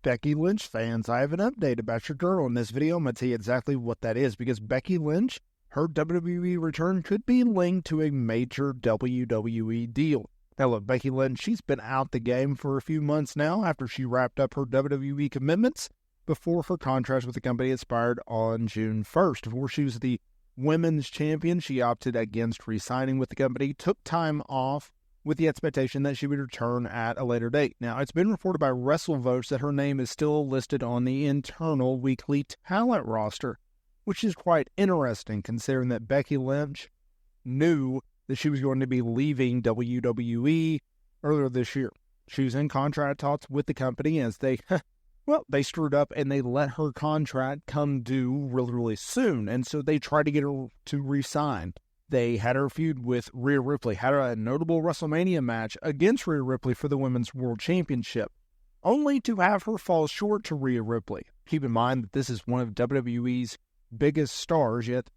Becky Lynch fans, I have an update about your girl. In this video, I'm going to tell you exactly what that is, because Becky Lynch, her WWE return could be linked to a major WWE deal. Now look, Becky Lynch, she's been out the game for a few months now after she wrapped up her WWE commitments before her contract with the company expired on June 1st. Before she was the women's champion, she opted against re-signing with the company, took time off with the expectation that she would return at a later date. Now, it's been reported by WrestleVotes that her name is still listed on the internal weekly talent roster, which is quite interesting considering that Becky Lynch knew that she was going to be leaving WWE earlier this year. She was in contract talks with the company as they screwed up and they let her contract come due really soon. And so they tried to get her to re-sign. They had her feud with Rhea Ripley, had a notable WrestleMania match against Rhea Ripley for the Women's World Championship, only to have her fall short to Rhea Ripley. Keep in mind that this is one of WWE's biggest stars, yet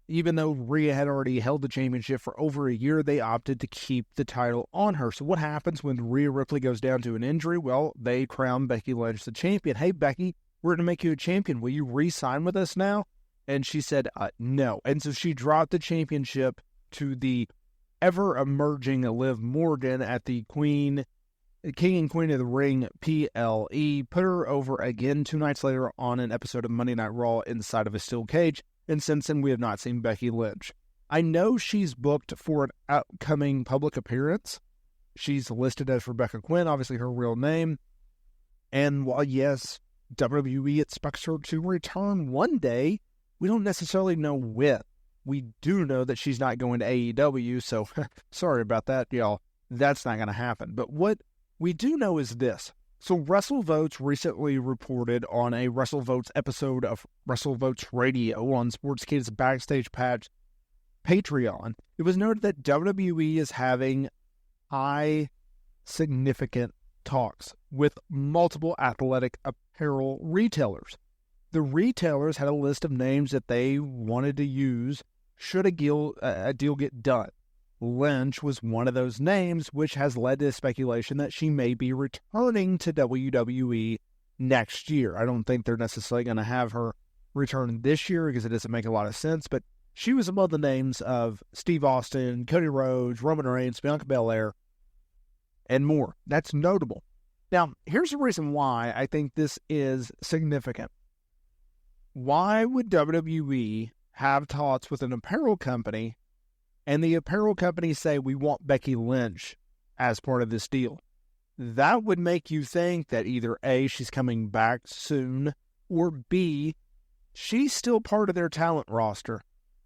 even though Rhea had already held the championship for over a year, they opted to keep the title on her. So what happens when Rhea Ripley goes down to an injury? Well, they crown Becky Lynch the champion. Hey, Becky, we're going to make you a champion. Will you re-sign with us now? And she said, no. And so she dropped the championship to the ever-emerging Liv Morgan at the King and Queen of the Ring PLE, put her over again 2 nights later on an episode of Monday Night Raw inside of a steel cage. And since then, we have not seen Becky Lynch. I know she's booked for an upcoming public appearance. She's listed as Rebecca Quinn, obviously her real name. And while, yes, WWE expects her to return one day, we don't necessarily know when. We do know that she's not going to AEW, so sorry about that, y'all. That's not going to happen. But what we do know is this. So WrestleVotes recently reported on a WrestleVotes episode of WrestleVotes Radio on Sportskeeda's Backstage Patch Patreon. It was noted that WWE is having high, significant talks with multiple athletic apparel retailers. The retailers had a list of names that they wanted to use should a deal get done. Lynch was one of those names, which has led to speculation that she may be returning to WWE next year. I don't think they're necessarily going to have her return this year because it doesn't make a lot of sense, but she was among the names of Steve Austin, Cody Rhodes, Roman Reigns, Bianca Belair, and more. That's notable. Now, here's the reason why I think this is significant. Why would WWE have talks with an apparel company and the apparel company say, we want Becky Lynch as part of this deal? That would make you think that either A, she's coming back soon, or B, she's still part of their talent roster.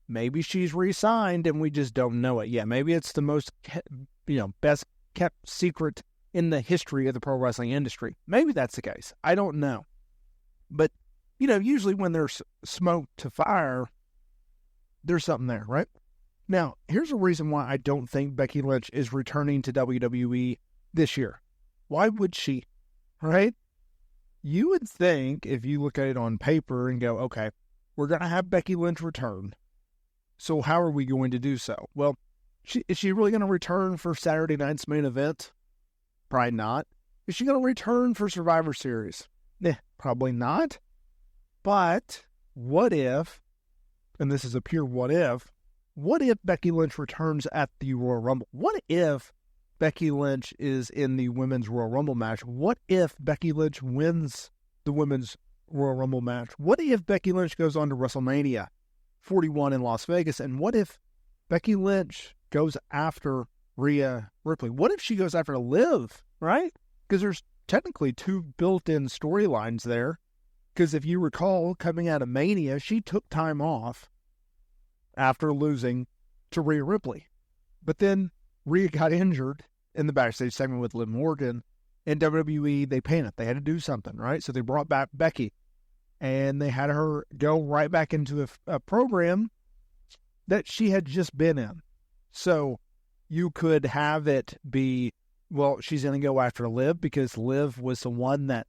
Maybe she's re-signed and we just don't know it yet. Maybe it's the most, best kept secret in the history of the pro wrestling industry. Maybe that's the case. I don't know. But, usually when there's smoke to fire, there's something there, right? Now, here's a reason why I don't think Becky Lynch is returning to WWE this year. Why would she, right? You would think, if you look at it on paper and go, okay, we're going to have Becky Lynch return. So how are we going to do so? Well, is she really going to return for Saturday night's main event? Probably not. Is she going to return for Survivor Series? Probably not. But what if, and this is a pure what if Becky Lynch returns at the Royal Rumble? What if Becky Lynch is in the Women's Royal Rumble match? What if Becky Lynch wins the Women's Royal Rumble match? What if Becky Lynch goes on to WrestleMania 41 in Las Vegas? And what if Becky Lynch goes after Rhea Ripley? What if she goes after Liv, right? Because there's technically 2 built-in storylines there. Because if you recall, coming out of Mania, she took time off after losing to Rhea Ripley. But then Rhea got injured in the backstage segment with Liv Morgan, and WWE, they panicked. They had to do something, right? So they brought back Becky, and they had her go right back into a program that she had just been in. So you could have it be, well, she's going to go after Liv because Liv was the one that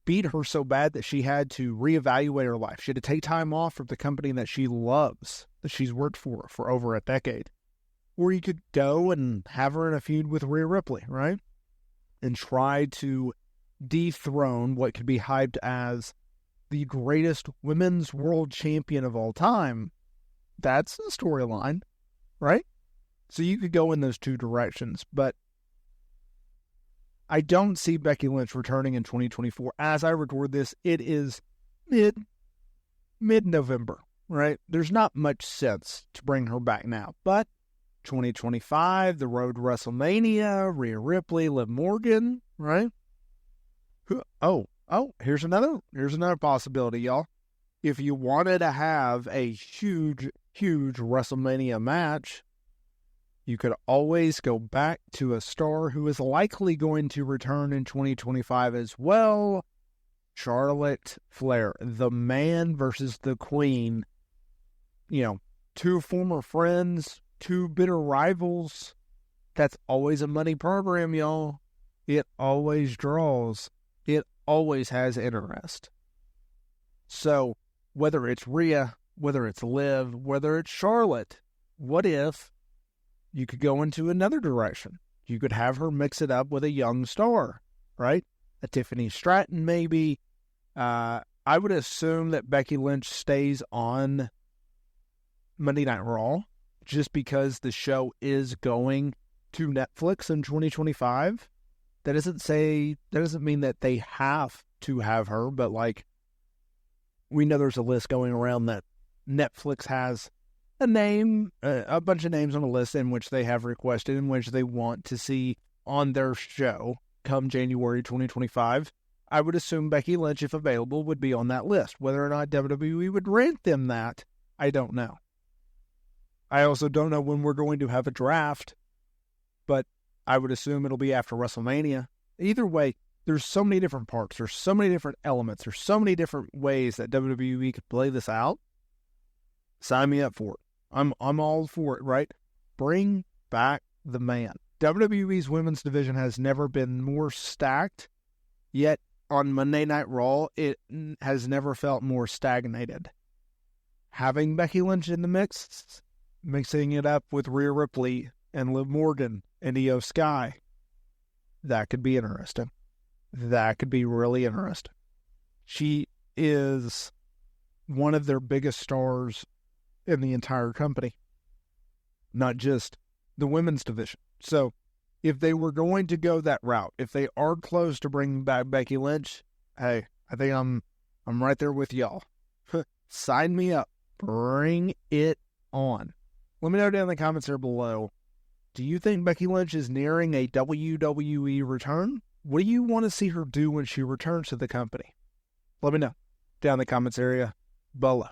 beat her so bad that she had to reevaluate her life. She had to take time off from the company that she loves, that she's worked for over a decade. Or you could go and have her in a feud with Rhea Ripley, right? And try to dethrone what could be hyped as the greatest women's world champion of all time, that's a storyline, right? So you could go in those two directions, but I don't see Becky Lynch returning in 2024. As I record this, it is mid-November, right? There's not much sense to bring her back now, but 2025, the road to WrestleMania, Rhea Ripley, Liv Morgan, right? Oh, here's another possibility, y'all. If you wanted to have a huge WrestleMania match, you could always go back to a star who is likely going to return in 2025 as well. Charlotte Flair, the man versus the queen. You know, two former friends, two bitter rivals. That's always a money program, y'all. It always draws. It always has interest. So, whether it's Rhea, whether it's Liv, whether it's Charlotte, what if you could go into another direction? You could have her mix it up with a young star, right? A Tiffany Stratton, maybe. I would assume that Becky Lynch stays on Monday Night Raw just because the show is going to Netflix in 2025. That doesn't mean that they have to have her, but like, we know there's a list going around that Netflix has a bunch of names on a list in which they have requested, in which they want to see on their show come January 2025. I would assume Becky Lynch, if available, would be on that list. Whether or not WWE would grant them that, I don't know. I also don't know when we're going to have a draft, but I would assume it'll be after WrestleMania. Either way, there's so many different parts. There's so many different elements. There's so many different ways that WWE could play this out. Sign me up for it. I'm all for it, right? Bring back the man. WWE's women's division has never been more stacked, yet on Monday Night Raw, it has never felt more stagnated. Having Becky Lynch in the mix, mixing it up with Rhea Ripley and Liv Morgan and Io Sky, that could be interesting. That could be really interesting. She is one of their biggest stars in the entire company, not just the women's division. So if they were going to go that route, if they are close to bringing back Becky Lynch, hey, I think I'm right there with y'all. Sign me up. Bring it on. Let me know down in the comments there below. Do you think Becky Lynch is nearing a WWE return? What do you want to see her do when she returns to the company? Let me know down in the comments area below.